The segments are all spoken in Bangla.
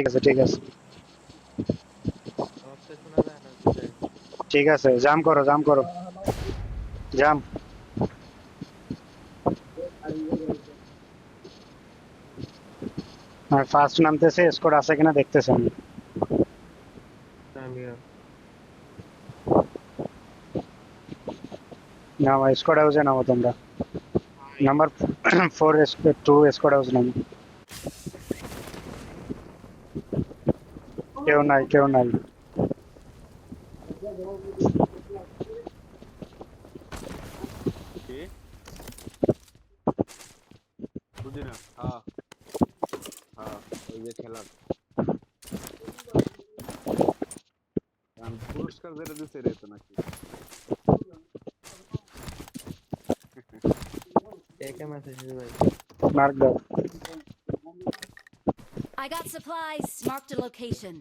ঠিক আছে, ঠিক আছে, আওয়াজটা শোনা যায় না বুঝাই। ঠিক আছে, জাম করো, জাম করো, জাম। আর ফার্স্ট নামতেছে, স্কোর আছে কিনা দেখতেছেন? আমিও নামো, স্কোর হাউসে নামো তোমরা। নাম্বার 4, 2 স্কোর হাউস নামো। কেউ নাই, কেউ নাই। কি বুঝি না। হ্যাঁ, হ্যাঁ, ওই যে খেলার পুরস্কার যেটা দিচ্ছে রে তো নাকি। কে কে মেসেজ ভাই। মার্ক দাও। I got supplies. Marked a location.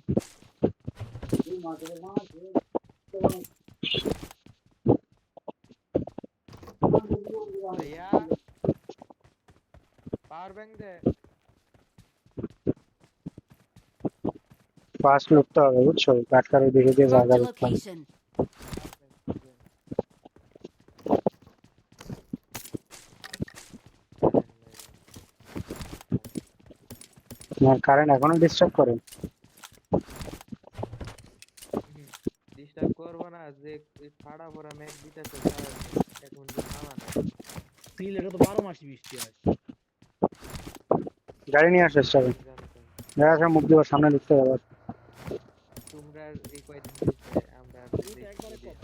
ভাইয়া পাওয়ার ব্যাংক দে। ফার্স্ট লুকতে হবে, বুঝছো? কাটকার দিকে দিয়ে জায়গা Marked a লুকতে হবে। location. পাওয়ার ব্যাংক দে। কারেন্ট নাই ভাই। তোমার কারেন্ট এখনো ডিস্টার্ব করে? ডিস্টার্ব করবো না যে ফাড়া ফোড়া মেঘ দিতেছে সারাদিন, এখন যে থামা নাই। সিলেটে তো 12 মাসই বৃষ্টি হয়। গাড়ি নিয়ে আসো স্টাফে। তুমি জানো তো, দেখা আসো, মুখ দিবার সামনে লিখতে হবে। তোমরা এই কয়দিন হয়েছে আমরা আর তুই তো দেখছি একবারে যে কম।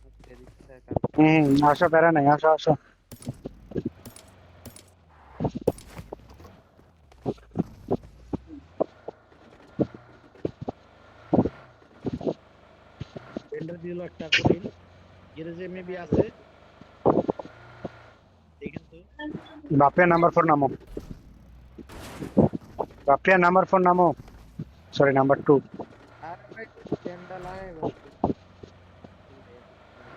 আজকে দিচ্ছে কালকে হুম, দিচ্ছে। আসো, প্যারা নাই, আসো, আসো। টেন্ডার দিল একটা করিল গ্যারেজে মেবি আছে, দেখেন তো। বাপিয়া নাম্বার 4 নামো। বাপিয়া নাম্বার 4 নামো। Sorry, number 2। আর ভাই টেন্ডা লাগাইবো একটু। এই ভাই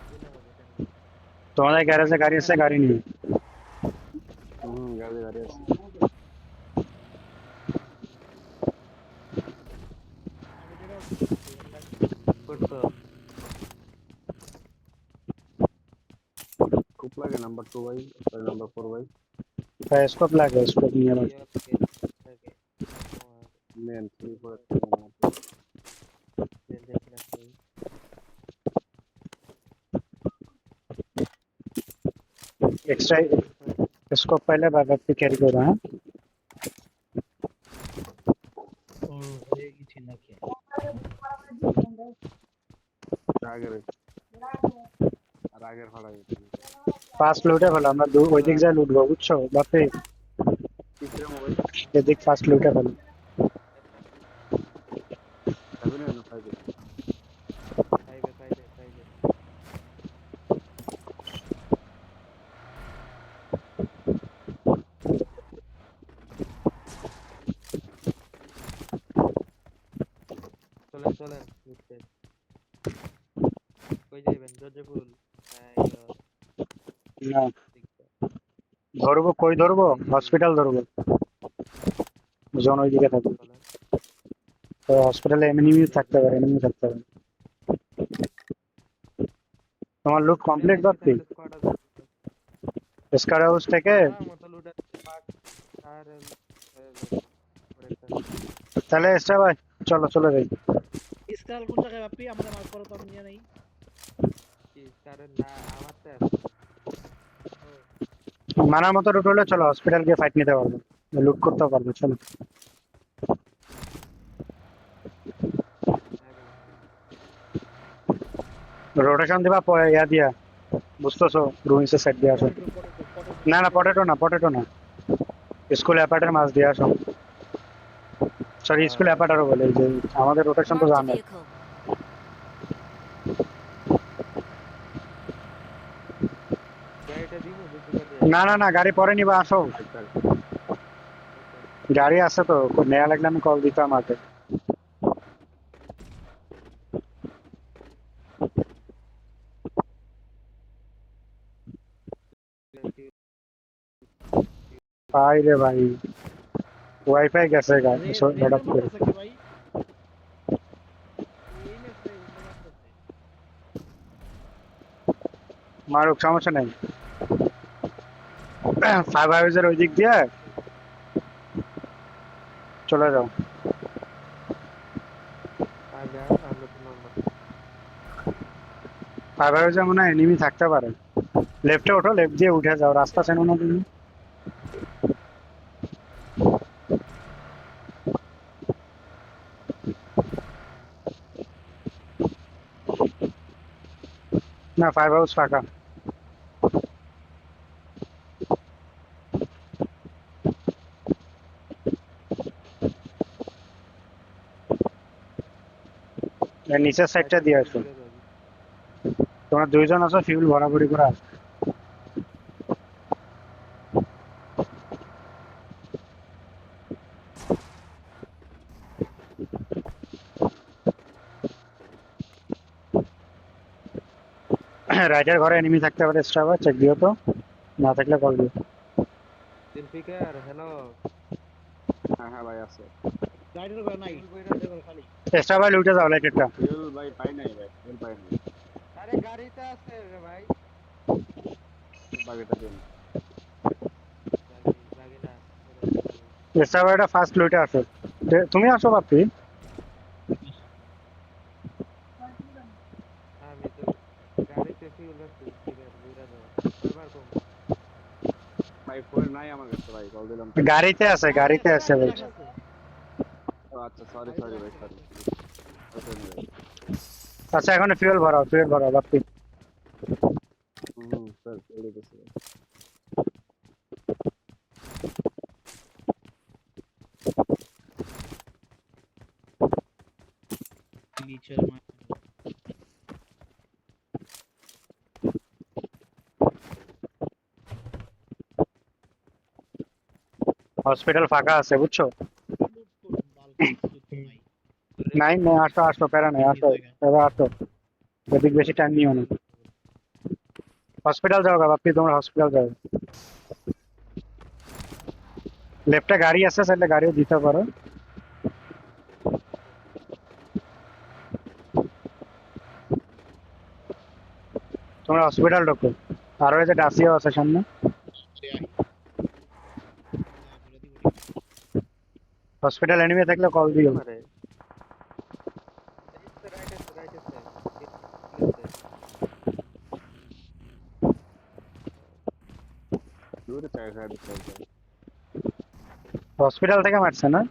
দিলে হবে টেন্ডা। তোমাদের গ্যারেজে গাড়ি আছে, গাড়ি নিয়ে। গাড়ি গাড়ি আছে। আমি যেটা করছি এটা করছো খুব লাগে নাম্বার 2 ভাই, সরি নাম্বার 4 ভাই। স্কোপ লাগে, স্কোপ নিয়ে নাও। ইয়কে থাকে তোমার মেন 3 4 দেখি না কই। এক্সট্রা স্কোপ পাইলে বারবার ক্যারি করো, হ্যাঁ। ওর হয়ে গেছি নাকি। আগের আর আগের ভাড়া গেছে। ফার্স্ট লুটে ফেলো, আমরা ওই দিক যা লুটবো, বুঝছো বাপে? কিসের মোবাইল? এদিক ফার্স্ট লুটে ফেলো। 7 না 5? ফাইভে ফাইভে ফাইভে চলেন চলেন ঘুরতে। কই যাইবেন? জজেফুল না, ধরবো, কই ধরবো? হসপিটাল ধরবো, জন ওই দিকে থাকবে। চলেন। তো হসপিটালে এনিমি থাকতে পারে, এনিমি থাকতে পারে। তোমার লুট কমপ্লিট এনিমি বাপি? থাকলে স্কোয়াড আছে। স্কার হাউস থেকে? মারা মতো লুটার পার্ট আর হয়ে যাবে পরেরটা। তাহলে এসটা ভাই, চলো চলে যাই। স্কাল কোন জায়গায় বাপি আমাদের মার্ক করো তো, আমি নিয়ে নেই। কি কারণ না আমার তো আছে। মানার মতো লুট হলে চলো, হসপিটাল গিয়ে ফাইট নিতে পারবো, লুট করতেও পারবো, চলো। রোটেশন দিবা ইয়া দিয়া, বুঝতেছো? রুইন্সের সাইড দিয়ে আসো। পটেটো পটেটো পটেটো না না, পটেটো। পটেটো না, পটেটো না, স্কুল অ্যাপার্টের মাছ দিয়ে আসো। সরি, স্কুল অ্যাপার্টারও বলে, এই যে আমাদের রোটেশন তো Marked a জানো। vehicle. গাড়িটা দিমু দুটো গাড়ি না না না, গাড়ি পরে নিবা, আসো। আচ্ছা, গাড়ি আছে তো, নেওয়া লাগলে আমি কল দিতাম আগে। ভাই রে ভাই, ওয়াইফাই গেছে হঠাৎ করে। মারতেছে কে ভাই? এই ম্যাচে মারতেছে। মারুক, সমস্যা নেই। ফাইভ হাউসের ওই দিক দিয়ে চলে যাও। আগে আমরা তো নরমাল ফাইভ হাউসে মনে হয় এনিমি থাকতে পারে। লেফটে ওঠো, লেফট দিয়ে উঠে যাও, রাস্তা চেনো না তুমি? না, ফাইভ হাউস ফাঁকা। এর নিচের সাইডটা দিয়ে আসো। তোমরা দুইজন আছো, ফিউল ভরাভরি করে আসো। রাইটের ঘরে এনিমি থাকতে পারে, স্ট্রাইবার চেক দিও তো, না থাকলে কল দিও। জুলফিকার হ্যালো হ্যাঁ হ্যাঁ ভাই আছে। গাড়ির ঘর নাই, গাড়ির ঘর খালি। স্ট্রাইবার উঠে যাও লাইটেরটা। ফিউল ভাই পাই নাই ভাই, ফিউল পাই নাই। আরে গাড়িতে আছে রে ভাই বাকিটা দিন। লাগে না স্ট্রাইবারটা ফার্স্ট লুটে আসো। তুমি আসো বাপি। আমি তো গাড়িতে ফিউল রাখছি সিগারেট বুইরা দাও কয়বার কম ভাই ফোন নাই আমার কাছে ভাই, কল দিলাম। গাড়িতে আছে, গাড়িতে আছে ভাই। ও আচ্ছা, সরি সরি ভাই, সরি। আচ্ছা, এখন ফিউল ভরাও বাপি। স্যার চলে গেছে। নিচের মার। হসপিটাল ফাঁকা আছে, বুঝছো? নাই নাই, আসো আসো, প্যারা নাই, আসো এবার আসো। এদিক বেশি টাইম নিও না। হসপিটাল যাও গা বাপি, তোমরা হসপিটাল যাও। লেফটে গাড়ি আছে, চাইলে গাড়িও দিতে পারো। তোমরা হসপিটাল ঢোকো। আর ওই যে ডাসিও আছে সামনে। হসপিটাল এনিমি থাকলে কল দিও। আরে রাইট আছে দূরে চাই সাইড চলছে। হসপিটাল থেকে মারছে না?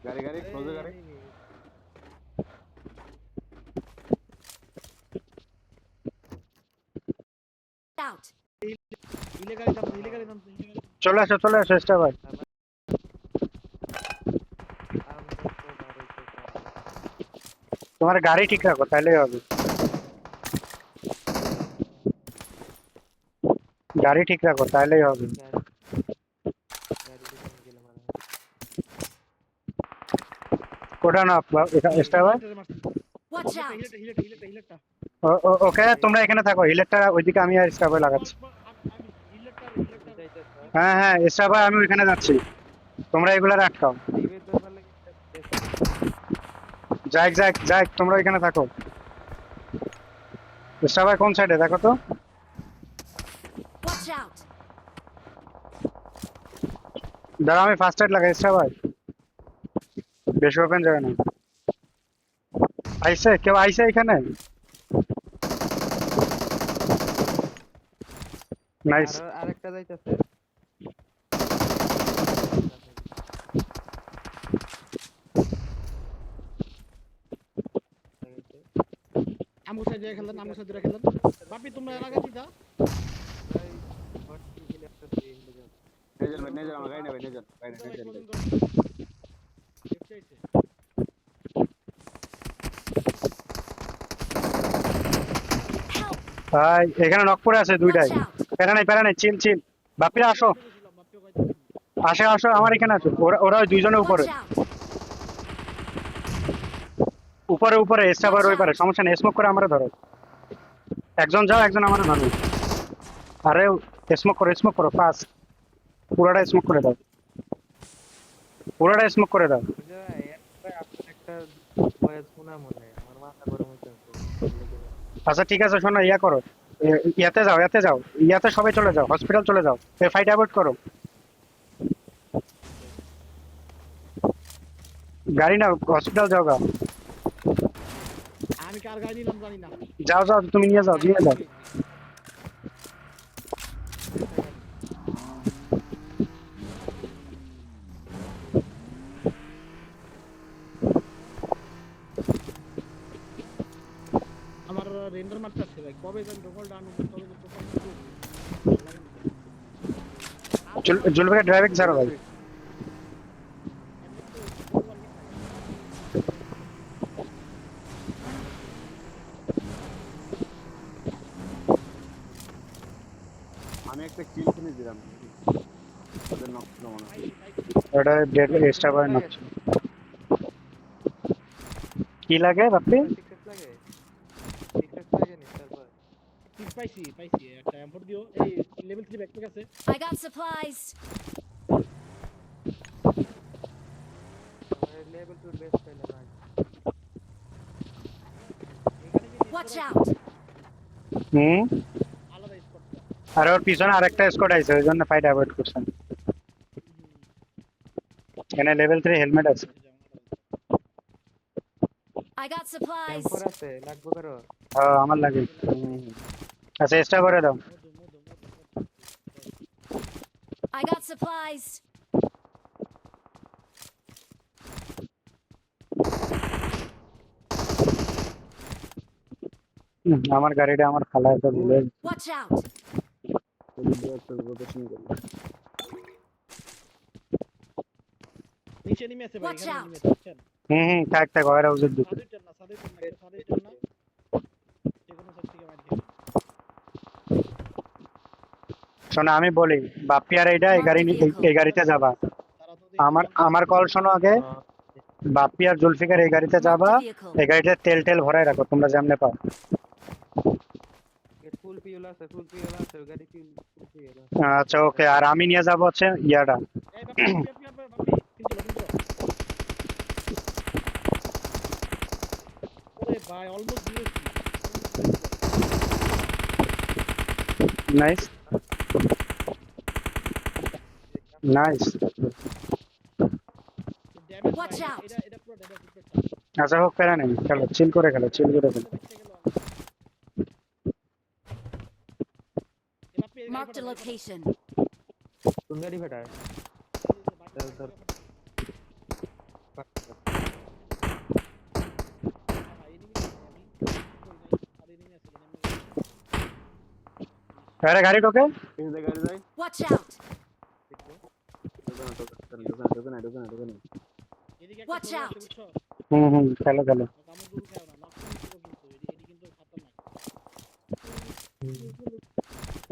গাড়ি গাড়ি ক্লোজে গাড়ি। Out. ইলেগালি দাম, ইলেগালি দাম। চলে আসো স্ট্রাইবার। তোমার গাড়ি ঠিক রাখো, তাইলেই হবে। গাড়ি ঠিক রাখো, তাইলেই হবে। ওটা না স্ট্রাইবার। Watch out. হিলেটটা। ওকে, তোমরা এখানে থাকো, হিলেটটা ওইদিকে, আমি আর স্ট্রাইবার লাগাচ্ছি। হিলেটটা। হ্যাঁ হ্যাঁ, স্ট্রাইবার আমি ওইখানে যাচ্ছি, তোমরা এগুলার আটকাও। যাক, তোমরা এখানে থাকো। স্ট্রাইবার কোন সাইডে দেখো তো। Watch out. দাঁড়াও, আমি ফার্স্ট এড লাগাই। স্ট্রাইবার বেশি ওপেন যাবে না। কেউ আইছে এখানে? নাইস। আরেকটা যাইতেছে আমু সাইডে খেলেন, আমু সাইডে খেলেন। বাপি তোমরা এলাকা দিতা। ভাই হট কিল একটা দিয়ে যাও নেজন ভাই, নেজন আমার গাড়ি নেবে, নেজন গাড়ি নেজন। Help. ভাই এখানে নক পড়ে আছে দুইটাই। Watch out. প্যারা নাই, চিল। বাপিরা আসো, আসো আমার এখানে আসো। ওরা ওই দুইজনের উপরে। Watch out. উপরে স্ট্রাইবার ওই পারে, সমস্যা নেই। স্মোক করে আমরা ধরো। একজন যাও, একজন আমরা ধরো। আরে স্মোক করো ফাস্ট, পুরোটা স্মোক করে দাও। পুরোটা স্মোক করে দাও। বুঝলে ভাই, ভাই আপনার একটা ভয়েস শোনা মনে হয় আমার মাথা গরম হইতেছে। আচ্ছা ঠিক আছে, শোনো, ইয়া করো, ইয়াতে যাও, ইয়াতে সবাই চলে যাও, হসপিটাল চলে যাও, ফাইট অ্যাভয়েড করো। গাড়ি না, হসপিটাল যাও গা। আমি কার গাড়ি নিলাম জানি না। যাও যাও, তুমি নিয়ে যাও, দিয়ে যাও। আমার রেন্ডার মারতে আছে ভাই, কবে যেন ডবল ডাউন হবে, কবে যেন ডবল জুলফিকার ড্রাইভিং ছাড়ো ভাই। আমি একটা কিল কিনে দিলাম, ওদের নক ছিল মনে হয়। ওটা ডেড এক্সট্রা করে না। কি লাগে বাপ্পি? সিক্রেট লাগে, সিক্রেট লাগে নি তারপর পিস পাইছি পাইছি একটা এম্পোর্ট দিও। এই লেভেল 3 ব্যাকপ্যাক আছে। I got supplies. আমার লেভেল 2 বেস্ট পেলে না। এখানে যে Watch out. হুম। আলাদা স্পট। আর ওর পিছনে আরেকটা স্কোয়াড আছে, ওই জন্য ফাইট অ্যাভয়েড করছেন। এখানে লেভেল 3 হেলমেট আছে। I got supplies. টেম্পোর আছে লাগবে করো। হ্যাঁ আমার লাগে। আচ্ছা এক্সট্রা করে দাও। I got supplies. আমার গাড়িটা আমার খালা একটা ভুলে গেছে। Watch out. নিচে নেমে আছে ভাই, Watch এখানে out. নেমে আছে বুঝছেন? হুম, থাক থাক, ওয়ার হাউসের দিকে। সাদুইটার না, সাদুইটার না, সাদুইটার না। যে কোনো সাইড থেকে মার দিও। শোনো আমি বলি, বাপ্পি আর এইটা এই গাড়িতে যাবা। তারা তো আমার কল শোনো আগে। বাপ্পি আর জুলফিকার এই গাড়িতে যাবা। Marked a vehicle. এই গাড়িতে তেল টেল ভরায় রাখো, তোমরা যেমনে পাও। ফুল পিওল আছে, ফুল পিওল আছে, গাড়ি ফুল পিওল আছে। আচ্ছা ওকে, আর আমি নিয়ে যাবো হচ্ছে ইয়াটা। এই বাপি বাপি বাপি বাপি কিন্তু ওরে ভাই অলমোস্ট দিয়েছি। Nice nice. ড্যামেজ Watch ভাই, out. এটা পুরো ড্যামেজ করতে। আচ্ছা হোক, প্যারা নেই, খেলো, চিল করে খেলো, চিল করে খেলো। Marked a location. কোন গাড়ি ফাটায়? আরে গাড়ি ঢোকে। গাড়ি যাই, Watch out. ঢোকে না। Watch out. হুম, খেলো খেলো।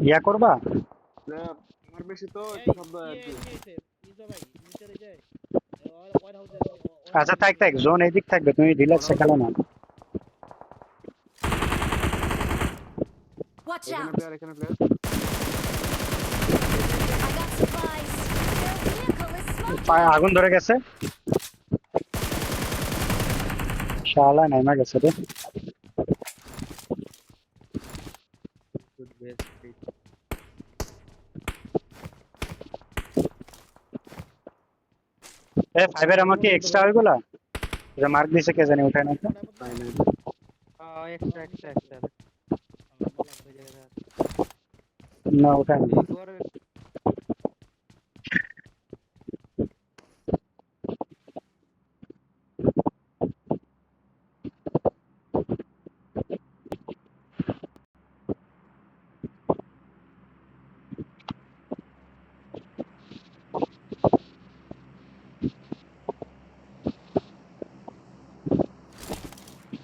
ইয়া করবা। আমার বেশি তো একটু শব্দ হয় আর কি। আচ্ছা থাক থাক, জোন এইদিক থাকবে, তুমি রিল্যাক্সে খেলো না। Watch এখানে out. প্লেয়ার, এখানে player. I got supplies. Their vehicle is smoking. পায়ে আগুন ধরে গেছে। শালা নাইমা গেছে রে। Good best. এ ফাইবার আমার কি এক্সট্রা হইগুলা? যে মার্ক দিছে কে জানি, উঠায় না তো। নাই নাই। এক্সট্রা এক্সট্রা এক্সট্রা না উঠায় না।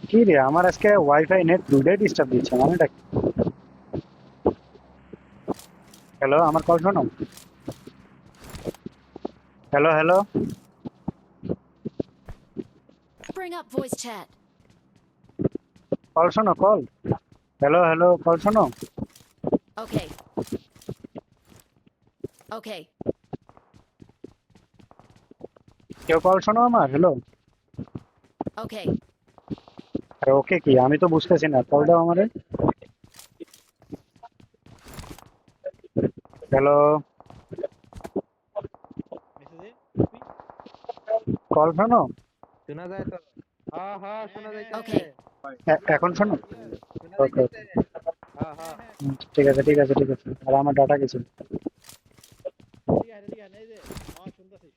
কি রে, আমার আজকে ওয়াইফাই নেট দুটাই ডিস্টার্ব দিচ্ছে, মানেটা কি? হ্যালো, আমার কল শোনো। Hello hello, Bring up voice chat. Call শোনো, কল। হ্যালো হ্যালো, কল শোনো। Okay. Okay. কেউ কল শোনো আমার, হ্যালো। Okay. আরে ওকে কি, আমি তো বুঝতেছি না, কল দাও আমারে। হ্যালো, মেসেজে কল শোনো। শোনা যায় তো? হ্যাঁ হ্যাঁ শোনা যাইতেছে। Okay. এখন শোনো। শোনা ওকে ওকে, যাইতেছে। হ্যাঁ হ্যাঁ। ঠিক আছে ঠিক আছে ঠিক আছে। আর আমার ডাটা গেছে। ঠিক আছে এই যে শুনতেছি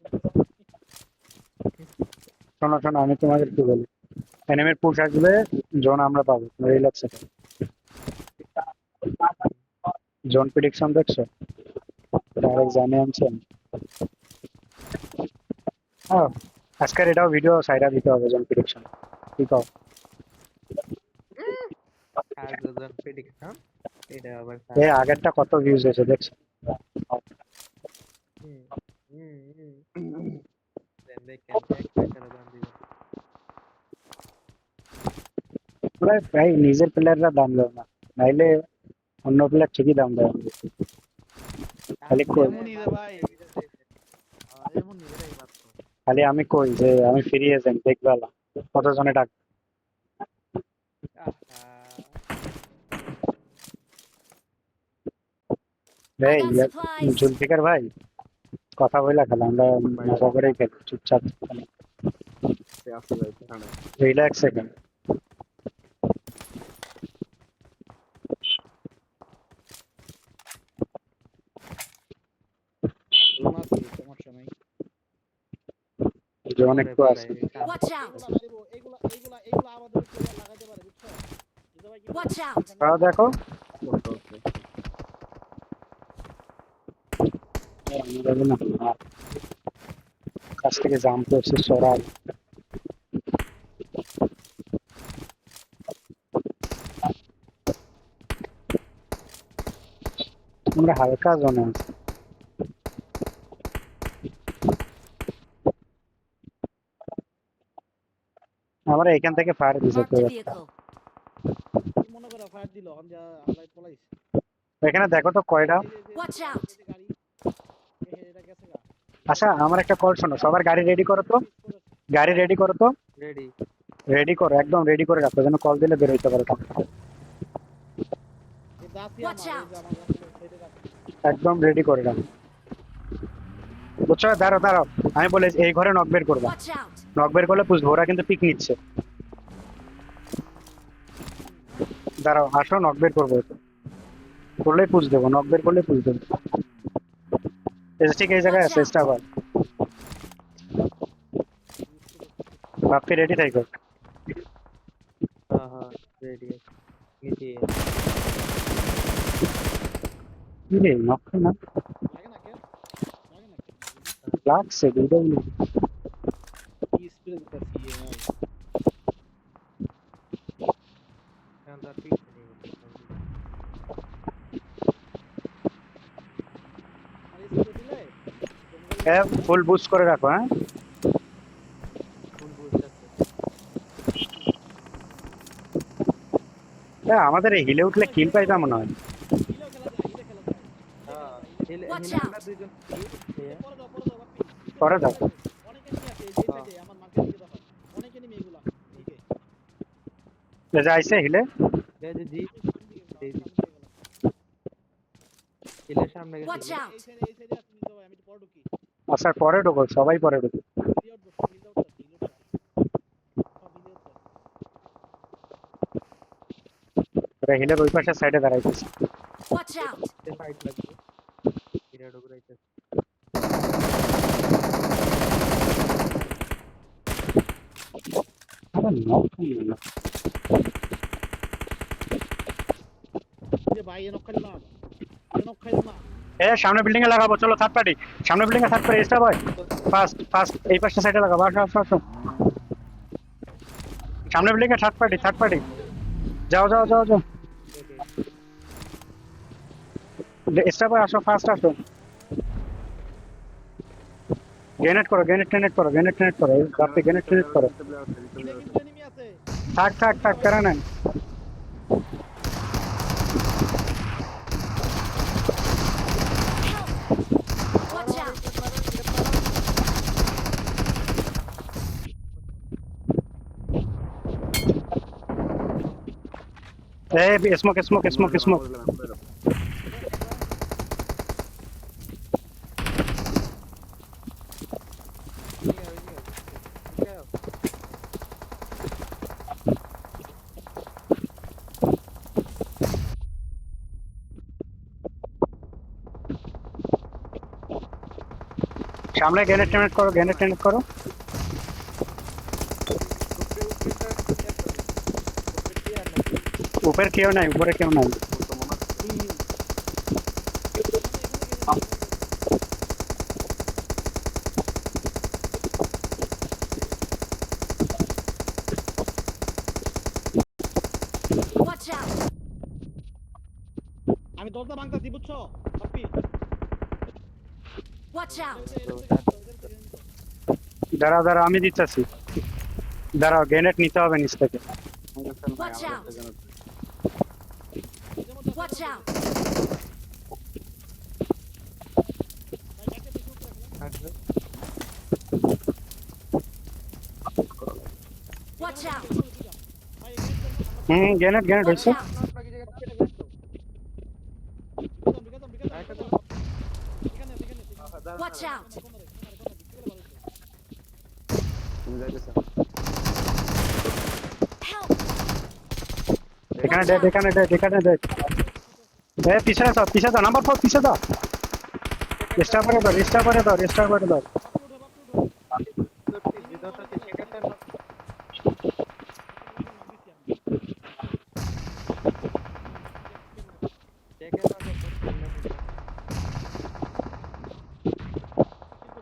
শোনো শোনো, আমি তোমাদের কি বলি, এনিমির পুশ আসবে, জোন আমরা পাবো, রিল্যাক্স। জোন প্রেডিকশন দেখছো, ডাইরেক্ট জানিয়ে আনছেন। হ্যাঁ, আজকের এটাও ভিডিও সাইডা দিতে হবে, জোন প্রেডিকশন। ঠিক আছে, আর দুজন প্রেডিকশন এটা আবার এই আগেরটা কত ভিউজ হয়েছে দেখছো। হুম দেন দেখেন এক টাকার দাম দিবেন। প্রায় নিজের প্লেয়াররা দাম দেয় না, নাইলে অন্য প্লেয়ার ঠিকই দাম দেয়। খালি কই, এমনই রে ভাই এমন নিজেরাই পাচ্ছ খালি আমি কই যে আমি ফ্রি এজেন্ট দেখবেলা কতজনে ডাক। আহা I এই got supplies. জুলফিকার ভাই, কথা বইলা খেলা, আমরা মজা করেই খেলি চুপচাপ। সে আসতে যায় এখানে। Relax second. রুম আছে সমস্যা নাই যেমন একটু আছে। Watch out. এইগুলা আমাদের প্লেয়ার লাগাতে পারে বুঝছো বুঝতে ভাই কি Watch out. তাও দেখো, করতে হচ্ছে। আমি বলি না, কাছ থেকে জাম করছে সরাই। আমরা হালকা জোনে আছি। আমরা এখান থেকে ফায়ার দিছে Marked তো, a vehicle. কি মনে করে ফায়ার দিল অন যা আমরা পলাইছি এখানে দেখো তো কয়টা। Watch out. গাড়ি এটা গেছে গা আচ্ছা আমার একটা কল শোনো, সবার গাড়ি রেডি করো তো, গাড়ি রেডি করো তো, রেডি রেডি করো, একদম রেডি করে রাখো যেন কল দিলে বের হইতে পারো। এই দাঁতি Watch আমার এই out. যে আমার কাছে ছেড়ে রাখ একদম রেডি করে রাখো, বুঝছো। দাঁড়াও দাঁড়াও, আমি বলে এই ঘরে নক বের করবো, Watch out. নক বের করলে বুঝবো ওরা কিন্তু পিক নিচ্ছে। দাঁড়াও, আসো নক বের করবো, করলেই পুষ দেবো, নক বের করলে পুষ দেবো। এই যে ঠিক এই জায়গায় আছে স্টাফ, বাপ্পি রেডি থাকো। হ্যাঁ হ্যাঁ রেডি নিচে কি রে নক না লাগে না কে লাগে না লাগছে দুটো। কি স্পিড দিতেছি ভাই এখন তার পিছনে নিয়ে গেছে। আর স্পিড দিলে ফুল বুস্ট করে রাখো। হ্যাঁ, ফুল বুস্ট আছে। আমাদের এই হিলে উঠলে কিল পাইতাম মনে হয়। হিলেও খেলা যায় হিলে খেলা যায় হ্যাঁ Watch হিলে out. আমরা দুইজন পরে দাও বাপ্পি পরে দাও। অনেকে নিয়ে আছে এই যে সাইডে আমার মার্কেট দিকে দেখো অনেকে নিয়ে এগুলা ঠিক আছে এই যে আইছে হিলে, এই যে জি এই হিলের সামনে গেছে Watch out. সাইডে আছে নিতে ভাই আমি একটু পরে ঢুকি আচ্ছা পরে ঢোকো, সবাই পরে ঢোকো। হিলে উঠবো সব হিলে উঠছে হিলে উঠছে সব হিলে উঠছে ওরা হিলের ওই পাশের সাইডে দাঁড়াইতেছে। Watch out. ফাইট লাগবে হিরা ঢুকাইছে। আরে নক না, যে ভাই এনক খাইল না এনক খাইল না সামনে বিল্ডিং এ লাগাবো, চলো থার্ড পার্টি, সামনে বিল্ডিং এ থার্ড পার্টি স্টাফ হয়। ফার্স্ট ফার্স্ট এই পাশের সাইডে লাগাবো, আসো আসো আসো, সামনে বিল্ডিং এ থার্ড পার্টি, থার্ড পার্টি, যাও যাও যাও যাও, স্টাফ হয় আসো, ফার্স্ট আসো। গ্রেনেড করো, গ্রেনেড টেনেট করো, গ্রেনেড টেনেট করো, বাপ্পি গ্রেনেড টেনেট করো। হিলে কিন্তু এনিমি আছে থাক থাক থাক, কেন নেন। Watch out. এই স্মোক স্মোক স্মোক স্মোক সামনে গ্রেনেড টেনেট করো, গ্রেনেড টেনেট করো। উপরে কেউ নাই, উপরে কেউ নাই। Watch out! আমি দরজা ভাঙতাছি বুঝছো বাপ্পি Watch out! দাঁড়াও দাঁড়াও, আমি দিচ্ছি। দাঁড়াও, গ্রেনেড নিতে হবে নিচ থেকে। Watch out! Watch out! Watch out! Grenade grenade Watch হয়েছে। out! Watch out! তুমি যাইতেছ Help! এখানে ডেড, এখানে ডেড, এখানে ডেড। পিছনে দাও, পিছনে দাও, নাম্বার 4 পিছনে দাও। রেস্টার করে দাও, রেস্টার করে দাও, রেস্টার করে দাও।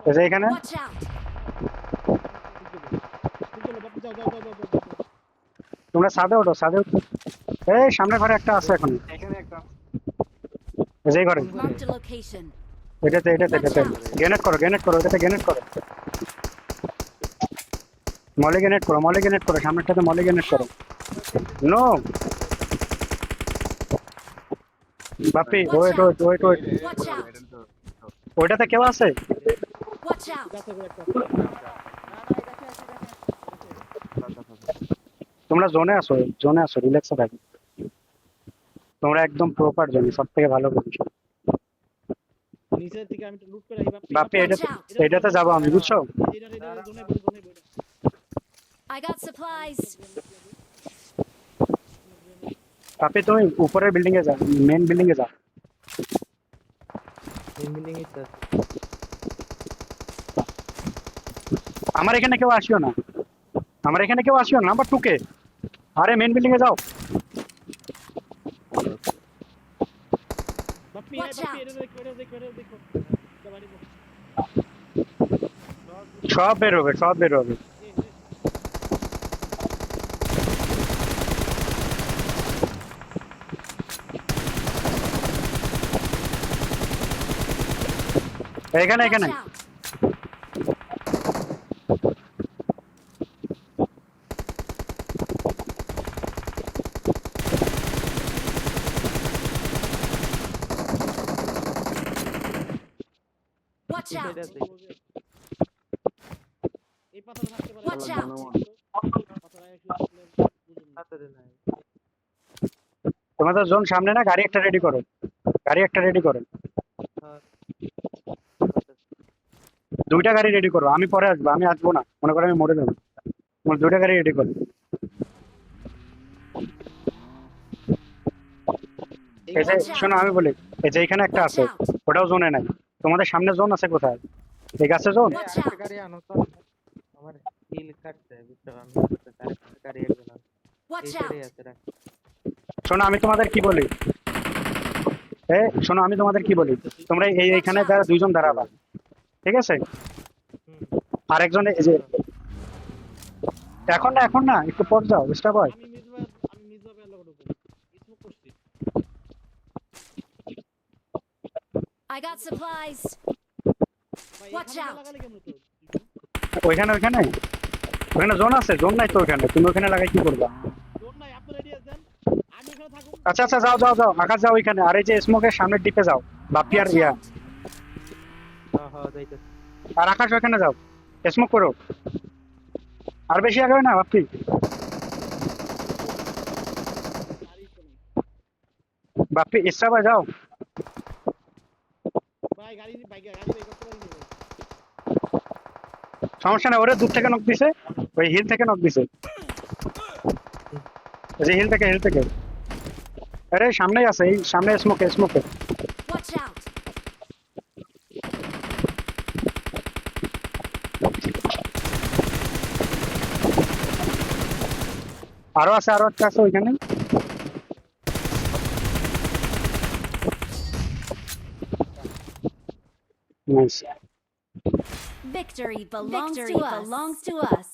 এই যে এখানে Watch out! তোমরা ছাদে ওঠো, ছাদে ওঠো। এই সামনে ঘরে একটা আছে এখন। এখানে একটা এই যে এই ঘরে, Marked a location. এটাতে এটাতে এটাতে গ্রেনেড করো, গ্রেনেড করো, এটাতে গ্রেনেড করো। মলে গ্রেনেড করো, মলে গ্রেনেড করো, সামনেরটাতে মলে গ্রেনেড করো। No Bapi, wait wait wait wait. Watch out! ওইটাতে কেউ আছে? Watch out! তোমরা জোনে আসো, জোনে আসো, রিল্যাক্সে থাকো। তোমরা একদম প্রপার জোনে, সব থেকে ভালো করছো। নিচের থেকে আমি লুট করে আই বাপ্পি বাপি এটাতে এটাতে যাবো আমি, বুঝছো? এটা জোনে বই I got supplies. বাপি তুমি উপরের বিল্ডিং এ যাও, মেন বিল্ডিং এ যাও। আমার এখানে কেউ আসিও না, আমার এখানে কেউ আসিও না। নাম্বার 2 কে, আরে মেন বিল্ডিং এ যাও। Bappi Watch out! এটা দেখো বাড়ি সব বের হবে, সব বের হবে। এখানে Watch এখানে out! Watch out! এই পাথরে থাকতে পারে Watch out! পাথরে বুঝুন তোমাদের জোন সামনে না, গাড়ি একটা রেডি করো, গাড়ি একটা রেডি করো। দুইটা গাড়ি রেডি করো, আমি পরে আসবো, আমি আসবো না, মনে করো আমি মরে যাবো। তোমার দুইটা গাড়ি রেডি করো। এই যে শোনো আমি বলি, এই যে এখানে একটা Watch আছে, out! ওটাও জোনে নাই। তোমাদের সামনে জোন আছে কোথায়? এই গাছে জোন। Watch out! গাড়ি আনো তো আমার হিল কাটতে বুঝছো আমি গাড়ি একজন আছে Watch এই out! সাইডে আছে রাখ শোনো আমি তোমাদের কি বলি, শোনো আমি তোমাদের কি বলি, তোমরা এইখানে যারা দুইজন দাঁড়াবা, ঠিক আছে? আরেকজন এই যে এখন না একটু পর যাও, ডিস্টার্ব হয়। আমি মিজবাবে আল্লাহ করব স্মোক করছি I got supplies. ভাই Watch এখানে out! লাগালে কেমন তো ওইখানে ওইখানে ওখানে জোন আছে, জোন নাই তো ওইখানে, তুমি ওখানে লাগাই কি করবা? জোর নাই আপনি রেডি আছেন আমি এখানে থাকুম আচ্ছা আচ্ছা, যাও যাও যাও, আকাশ যাও ওইখানে। আর এই যে স্মোকের সামনের দিকে যাও, বাপি আর Watch ইয়া। out! হ্যাঁ হ্যাঁ যাইতেছে আর আকাশ ওইখানে যাও, স্মোক করো। আর বেশি আগাবে না বাপি। গাড়ি তো নাই বাপি এক্সট্রা ভাই যাও। ভাই গাড়ি করতে পারি না। সমস্যা নেই, ওরে দূর থেকে নক দিছে, ওই হিল থেকে নক দিছে, ওই যে হিল থেকে। আরে সামনেই আছে, এই সামনে স্মোকে। Watch out! আরো একটা আছে ওইখানে। Nice. Victory belongs to us.